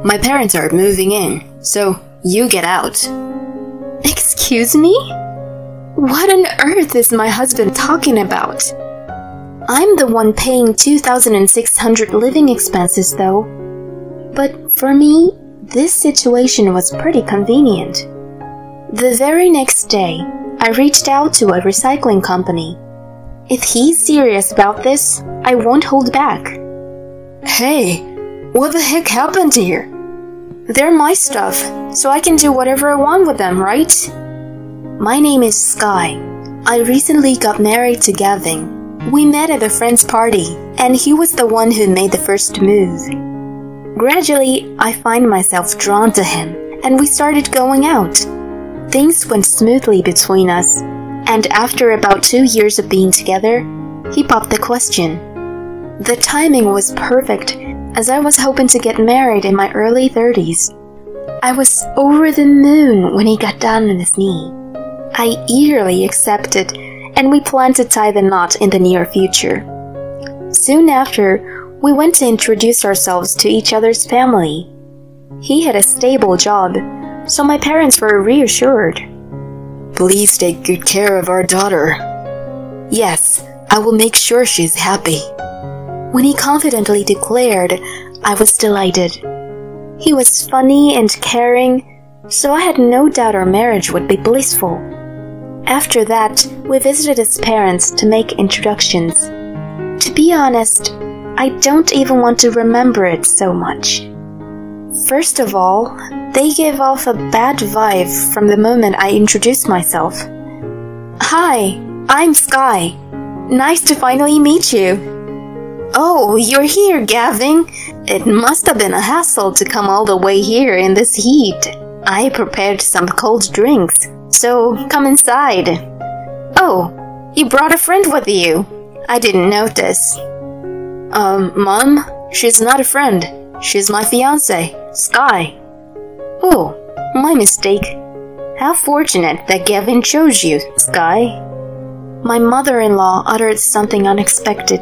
My parents are moving in, so you get out. Excuse me? What on earth is my husband talking about? I'm the one paying 2,600 living expenses though. But for me, this situation was pretty convenient. The very next day, I reached out to a recycling company. If he's serious about this, I won't hold back. Hey, what the heck happened here? They're my stuff, so I can do whatever I want with them, right? My name is Sky. I recently got married to Gavin. We met at a friend's party, and he was the one who made the first move. Gradually, I find myself drawn to him, and we started going out. Things went smoothly between us, and after about 2 years of being together, he popped the question. The timing was perfect, as I was hoping to get married in my early 30s. I was over the moon when he got down on his knee. I eagerly accepted, and we planned to tie the knot in the near future. Soon after, we went to introduce ourselves to each other's family. He had a stable job, so my parents were reassured. Please take good care of our daughter. Yes, I will make sure she's happy. When he confidently declared, I was delighted. He was funny and caring, so I had no doubt our marriage would be blissful. After that, we visited his parents to make introductions. To be honest, I don't even want to remember it so much. First of all, they gave off a bad vibe from the moment I introduced myself. Hi, I'm Sky. Nice to finally meet you. Oh, you're here, Gavin. It must have been a hassle to come all the way here in this heat. I prepared some cold drinks, so come inside. Oh, you brought a friend with you. I didn't notice. Mom, she's not a friend. She's my fiancé, Sky. Oh, my mistake. How fortunate that Gavin chose you, Sky. My mother-in-law uttered something unexpected.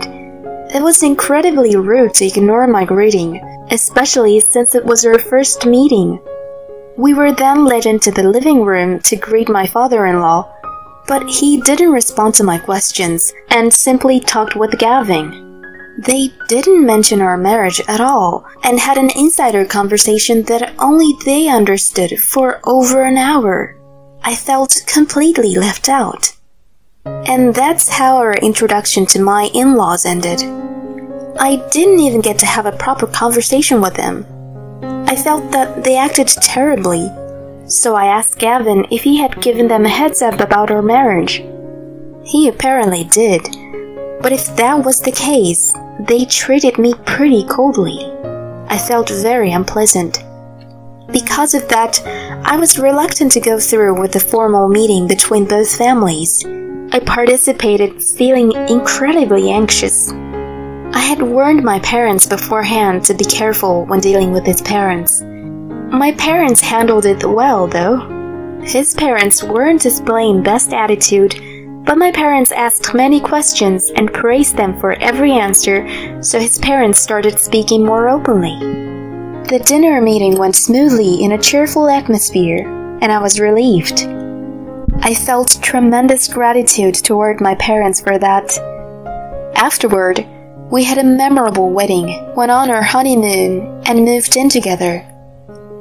It was incredibly rude to ignore my greeting, especially since it was our first meeting. We were then led into the living room to greet my father-in-law, but he didn't respond to my questions and simply talked with Gavin. They didn't mention our marriage at all and had an insider conversation that only they understood for over an hour. I felt completely left out. And that's how our introduction to my in-laws ended. I didn't even get to have a proper conversation with them. I felt that they acted terribly, so I asked Gavin if he had given them a heads up about our marriage. He apparently did, but if that was the case, they treated me pretty coldly. I felt very unpleasant. Because of that, I was reluctant to go through with the formal meeting between both families. I participated feeling incredibly anxious. I had warned my parents beforehand to be careful when dealing with his parents. My parents handled it well, though. His parents weren't displaying best attitude, but my parents asked many questions and praised them for every answer, so his parents started speaking more openly. The dinner meeting went smoothly in a cheerful atmosphere, and I was relieved. I felt tremendous gratitude toward my parents for that. Afterward, we had a memorable wedding, went on our honeymoon, and moved in together.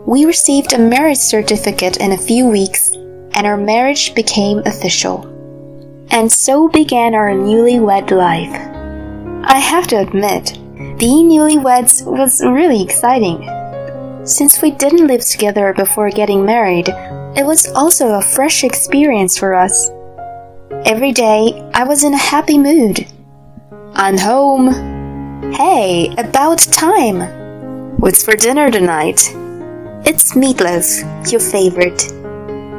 We received a marriage certificate in a few weeks, and our marriage became official. And so began our newlywed life. I have to admit, being newlyweds was really exciting. Since we didn't live together before getting married, it was also a fresh experience for us. Every day, I was in a happy mood. I'm home. Hey, about time. What's for dinner tonight? It's meatloaf, your favorite.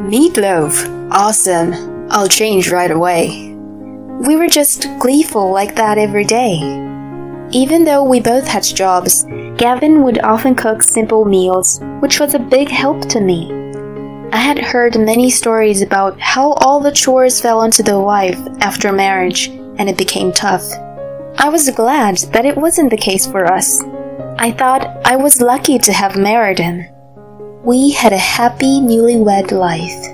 Meatloaf? Awesome. I'll change right away. We were just gleeful like that every day. Even though we both had jobs, Gavin would often cook simple meals, which was a big help to me. I had heard many stories about how all the chores fell onto the wife after marriage, and it became tough. I was glad that it wasn't the case for us. I thought I was lucky to have married him. We had a happy newlywed life.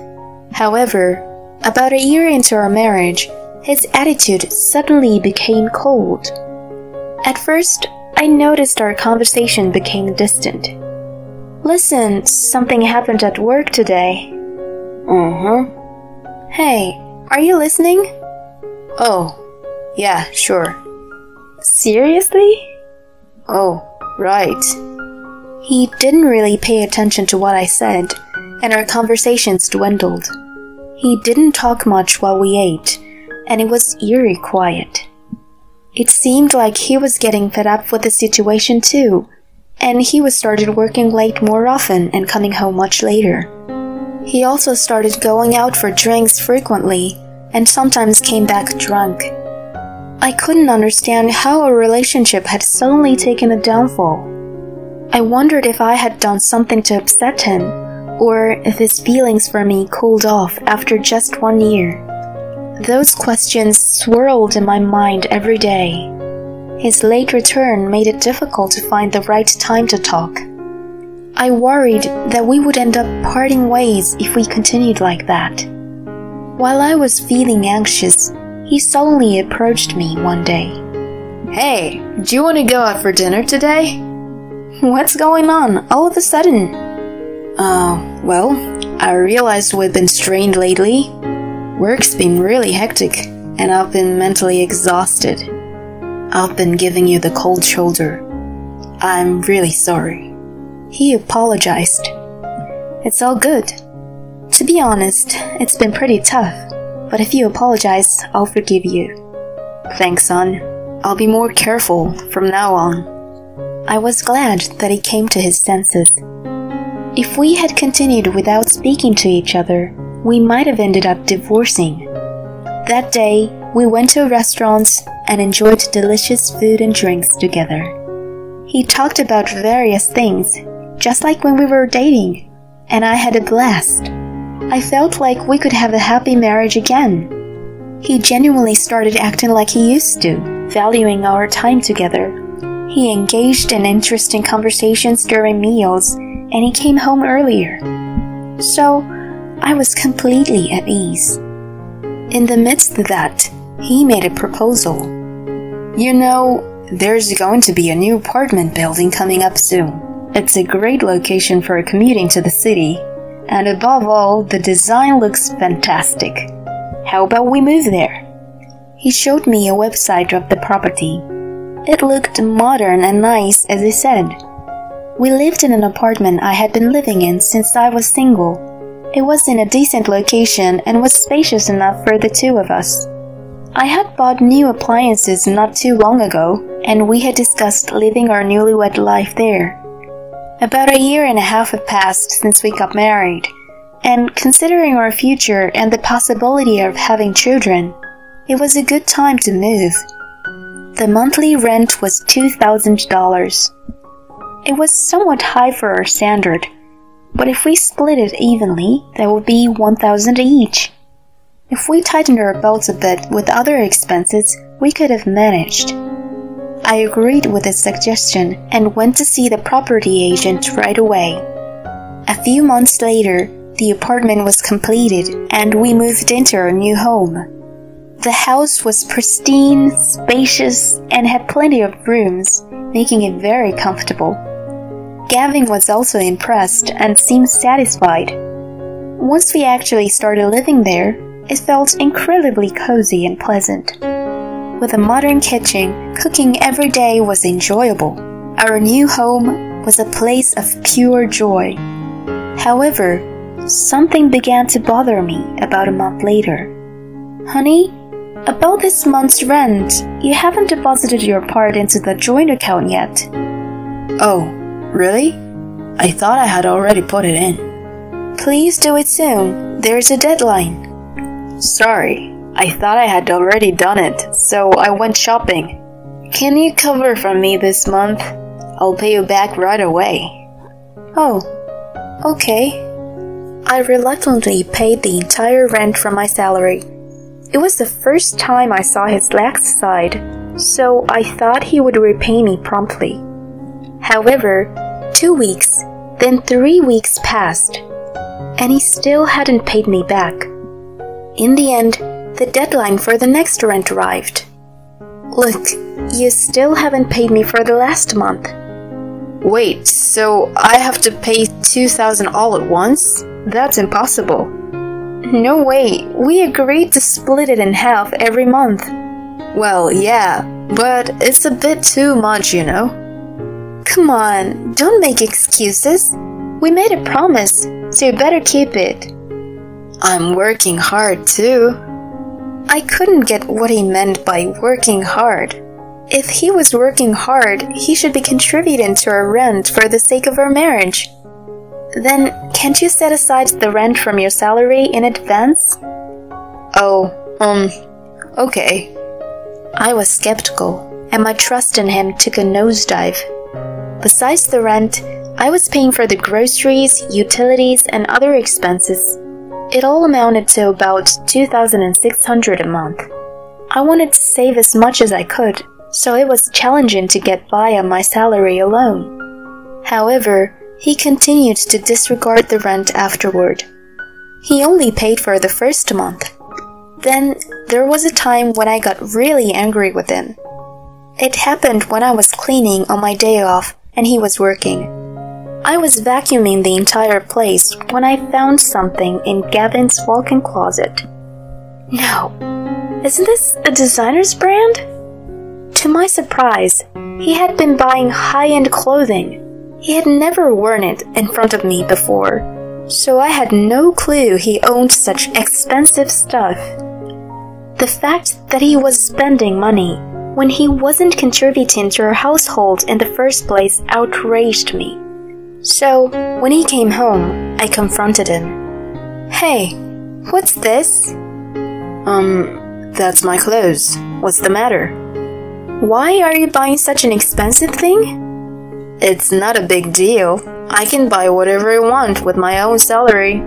However, about a year into our marriage, his attitude suddenly became cold. At first, I noticed our conversation became distant. "Listen, something happened at work today." "Hey, are you listening?" "Oh, yeah, sure." "Seriously?" "Oh, right." He didn't really pay attention to what I said, and our conversations dwindled. He didn't talk much while we ate, and it was eerie quiet. It seemed like he was getting fed up with the situation too, and he was started working late more often and coming home much later. He also started going out for drinks frequently, and sometimes came back drunk. I couldn't understand how our relationship had suddenly taken a downfall. I wondered if I had done something to upset him, or if his feelings for me cooled off after just 1 year. Those questions swirled in my mind every day. His late return made it difficult to find the right time to talk. I worried that we would end up parting ways if we continued like that. While I was feeling anxious, he suddenly approached me one day. "Hey, do you want to go out for dinner today?" "What's going on all of a sudden?" Well, I realized we've been strained lately. Work's been really hectic, and I've been mentally exhausted. I've been giving you the cold shoulder. I'm really sorry." He apologized. "It's all good. To be honest, it's been pretty tough, but if you apologize, I'll forgive you." "Thanks, son. I'll be more careful from now on." I was glad that he came to his senses. If we had continued without speaking to each other, we might have ended up divorcing. That day, we went to restaurants and enjoyed delicious food and drinks together. He talked about various things, just like when we were dating, and I had a blast. I felt like we could have a happy marriage again. He genuinely started acting like he used to, valuing our time together. He engaged in interesting conversations during meals, and he came home earlier. So, I was completely at ease. In the midst of that, he made a proposal. "You know, there's going to be a new apartment building coming up soon. It's a great location for commuting to the city, and above all, the design looks fantastic. How about we move there?" He showed me a website of the property. It looked modern and nice, as he said. We lived in an apartment I had been living in since I was single. It was in a decent location and was spacious enough for the two of us. I had bought new appliances not too long ago, and we had discussed living our newlywed life there. About a year and a half had passed since we got married, and considering our future and the possibility of having children, it was a good time to move. The monthly rent was $2,000. It was somewhat high for our standard, but if we split it evenly, that would be $1,000 each. If we tightened our belts a bit with other expenses, we could have managed. I agreed with his suggestion and went to see the property agent right away. A few months later, the apartment was completed and we moved into our new home. The house was pristine, spacious, and had plenty of rooms, making it very comfortable. Gavin was also impressed and seemed satisfied. Once we actually started living there, it felt incredibly cozy and pleasant. With a modern kitchen, cooking every day was enjoyable. Our new home was a place of pure joy. However, something began to bother me about a month later. "Honey, about this month's rent, you haven't deposited your part into the joint account yet." "Oh, really? I thought I had already put it in." "Please do it soon. There's a deadline." "Sorry, I thought I had already done it, so I went shopping. Can you cover for me this month? I'll pay you back right away." "Oh, okay." I reluctantly paid the entire rent from my salary. It was the first time I saw his lax side, so I thought he would repay me promptly. However, 2 weeks, then 3 weeks passed, and he still hadn't paid me back. In the end, the deadline for the next rent arrived. Look, you still haven't paid me for the last month. Wait, so I have to pay 2,000 all at once? That's impossible. No way, we agreed to split it in half every month. Well, yeah, but it's a bit too much, you know? Come on, don't make excuses. We made a promise, so you better keep it. I'm working hard too. I couldn't get what he meant by working hard. If he was working hard, he should be contributing to our rent for the sake of our marriage. Then, can't you set aside the rent from your salary in advance? Oh, okay. I was skeptical, and my trust in him took a nosedive. Besides the rent, I was paying for the groceries, utilities, and other expenses. It all amounted to about 2,600 a month. I wanted to save as much as I could, so it was challenging to get by on my salary alone. However, he continued to disregard the rent afterward. He only paid for the first month. Then, there was a time when I got really angry with him. It happened when I was cleaning on my day off and he was working. I was vacuuming the entire place when I found something in Gavin's walk-in closet. No, isn't this a designer's brand? To my surprise, he had been buying high-end clothing. He had never worn it in front of me before, so I had no clue he owned such expensive stuff. The fact that he was spending money when he wasn't contributing to our household in the first place outraged me. So, when he came home, I confronted him. Hey, what's this? That's my clothes. What's the matter? Why are you buying such an expensive thing? It's not a big deal. I can buy whatever I want with my own salary.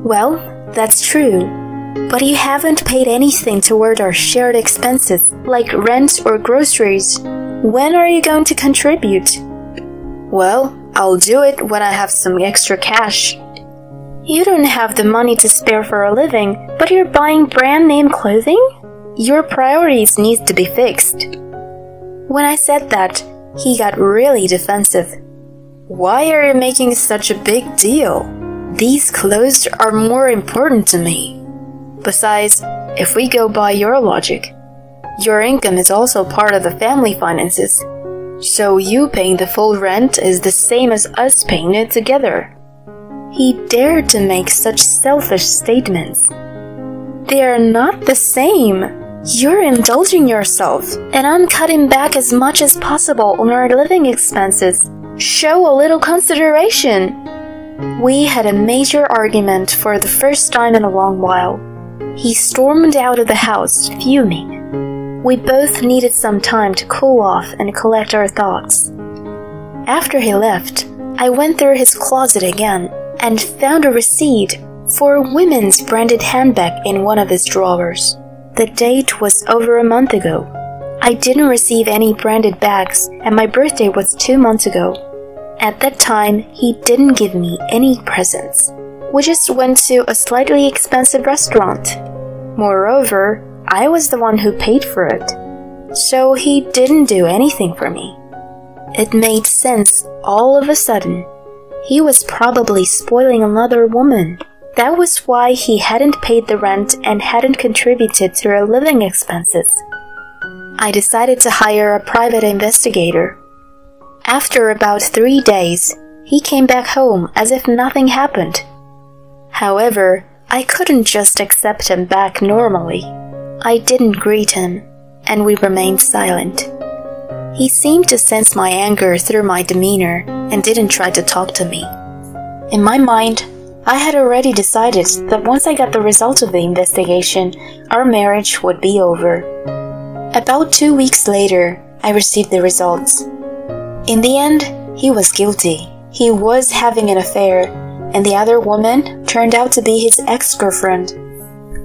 Well, that's true. But you haven't paid anything toward our shared expenses, like rent or groceries. When are you going to contribute? Well, I'll do it when I have some extra cash. You don't have the money to spare for a living, but you're buying brand name clothing? Your priorities need to be fixed. When I said that, he got really defensive. Why are you making such a big deal? These clothes are more important to me. Besides, if we go by your logic, your income is also part of the family finances. So you paying the full rent is the same as us paying it together. He dared to make such selfish statements. They are not the same. You're indulging yourself, and I'm cutting back as much as possible on our living expenses. Show a little consideration. We had a major argument for the first time in a long while. He stormed out of the house, fuming. We both needed some time to cool off and collect our thoughts. After he left, I went through his closet again and found a receipt for a women's branded handbag in one of his drawers. The date was over a month ago. I didn't receive any branded bags, and my birthday was 2 months ago. At that time, he didn't give me any presents. We just went to a slightly expensive restaurant. Moreover, I was the one who paid for it. So he didn't do anything for me. It made sense all of a sudden. He was probably spoiling another woman. That was why he hadn't paid the rent and hadn't contributed to our living expenses. I decided to hire a private investigator. After about 3 days, he came back home as if nothing happened. However, I couldn't just accept him back normally. I didn't greet him, and we remained silent. He seemed to sense my anger through my demeanor and didn't try to talk to me. In my mind, I had already decided that once I got the result of the investigation, our marriage would be over. About 2 weeks later, I received the results. In the end, he was guilty. He was having an affair, and the other woman turned out to be his ex-girlfriend.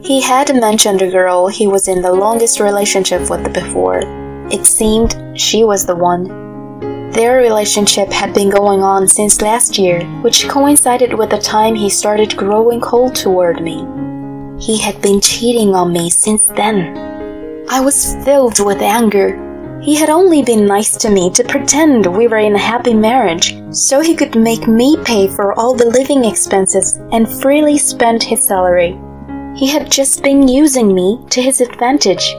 He had mentioned a girl he was in the longest relationship with before. It seemed she was the one. Their relationship had been going on since last year, which coincided with the time he started growing cold toward me. He had been cheating on me since then. I was filled with anger. He had only been nice to me to pretend we were in a happy marriage, so he could make me pay for all the living expenses and freely spend his salary. He had just been using me to his advantage.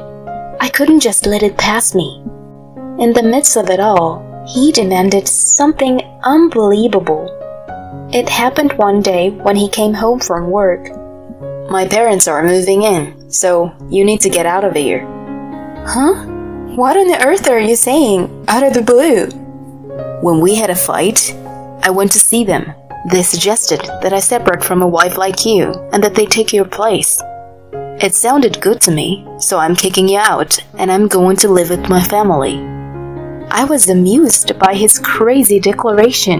I couldn't just let it pass me. In the midst of it all, he demanded something unbelievable. It happened one day when he came home from work. "My parents are moving in, so you need to get out of here." Huh? What on earth are you saying, out of the blue? When we had a fight, I went to see them. They suggested that I separate from a wife like you and that they take your place. It sounded good to me, so I'm kicking you out and I'm going to live with my family. I was amused by his crazy declaration.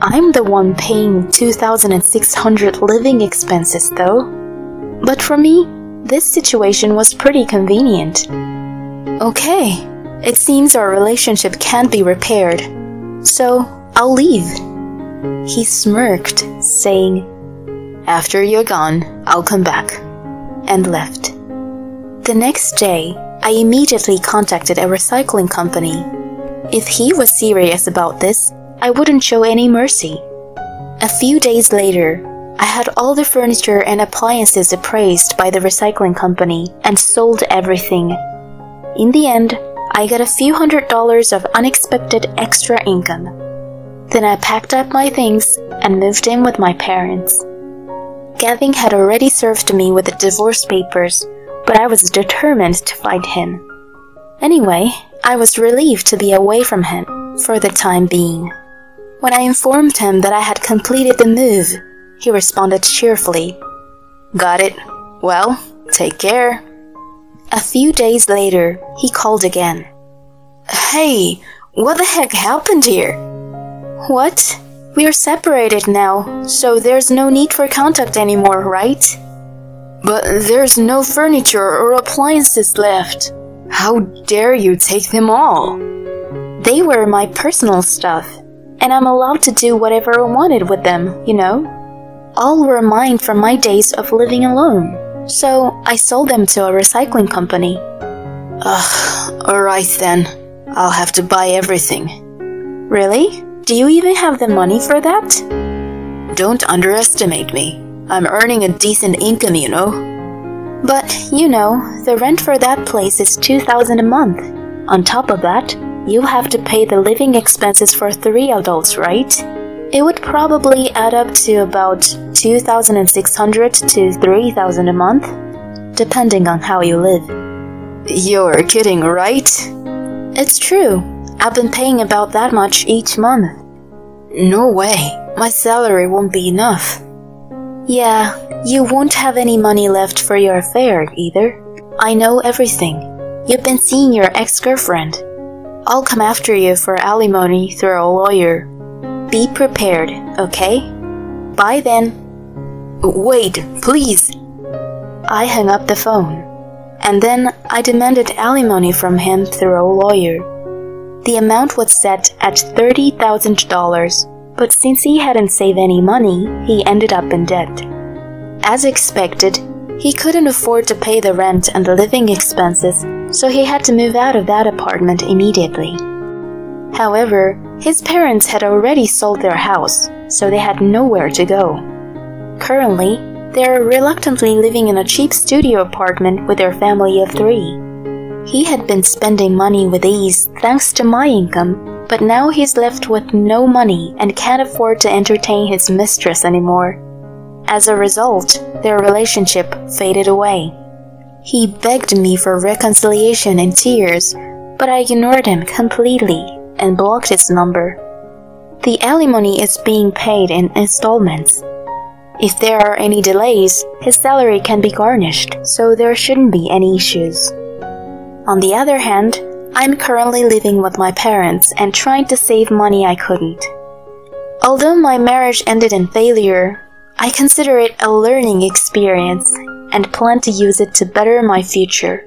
I'm the one paying $2,600 living expenses though. But for me, this situation was pretty convenient. Okay, it seems our relationship can't be repaired, so I'll leave. He smirked, saying, "After you're gone, I'll come back," and left. The next day, I immediately contacted a recycling company. If he was serious about this, I wouldn't show any mercy. A few days later, I had all the furniture and appliances appraised by the recycling company and sold everything. In the end, I got a few $100s of unexpected extra income. Then I packed up my things and moved in with my parents. Gavin had already served me with the divorce papers, but I was determined to fight him. Anyway, I was relieved to be away from him for the time being. When I informed him that I had completed the move, he responded cheerfully, "Got it. Well, take care." A few days later, he called again. "Hey, what the heck happened here?" "What? We are separated now, so there's no need for contact anymore, right?" "But there's no furniture or appliances left. How dare you take them all?" "They were my personal stuff, and I'm allowed to do whatever I wanted with them, you know? All were mine from my days of living alone. So I sold them to a recycling company." Alright then. I'll have to buy everything." "Really? Do you even have the money for that?" "Don't underestimate me. I'm earning a decent income, you know." "But, you know, the rent for that place is $2,000 a month. On top of that, you have to pay the living expenses for 3 adults, right? It would probably add up to about $2,600 to $3,000 a month, depending on how you live." "You're kidding, right?" "It's true. I've been paying about that much each month." "No way. My salary won't be enough." "Yeah, you won't have any money left for your affair either. I know everything. You've been seeing your ex-girlfriend. I'll come after you for alimony through a lawyer. Be prepared, okay? Bye then." "Wait, please." I hung up the phone, and then I demanded alimony from him through a lawyer. The amount was set at $30,000, but since he hadn't saved any money, he ended up in debt. As expected, he couldn't afford to pay the rent and the living expenses, so he had to move out of that apartment immediately. However, his parents had already sold their house, so they had nowhere to go. Currently, they are reluctantly living in a cheap studio apartment with their family of 3. He had been spending money with ease thanks to my income, but now he's left with no money and can't afford to entertain his mistress anymore. As a result, their relationship faded away. He begged me for reconciliation in tears, but I ignored him completely and blocked his number. The alimony is being paid in installments. If there are any delays, his salary can be garnished, so there shouldn't be any issues. On the other hand, I'm currently living with my parents and trying to save money I couldn't. Although my marriage ended in failure, I consider it a learning experience and plan to use it to better my future.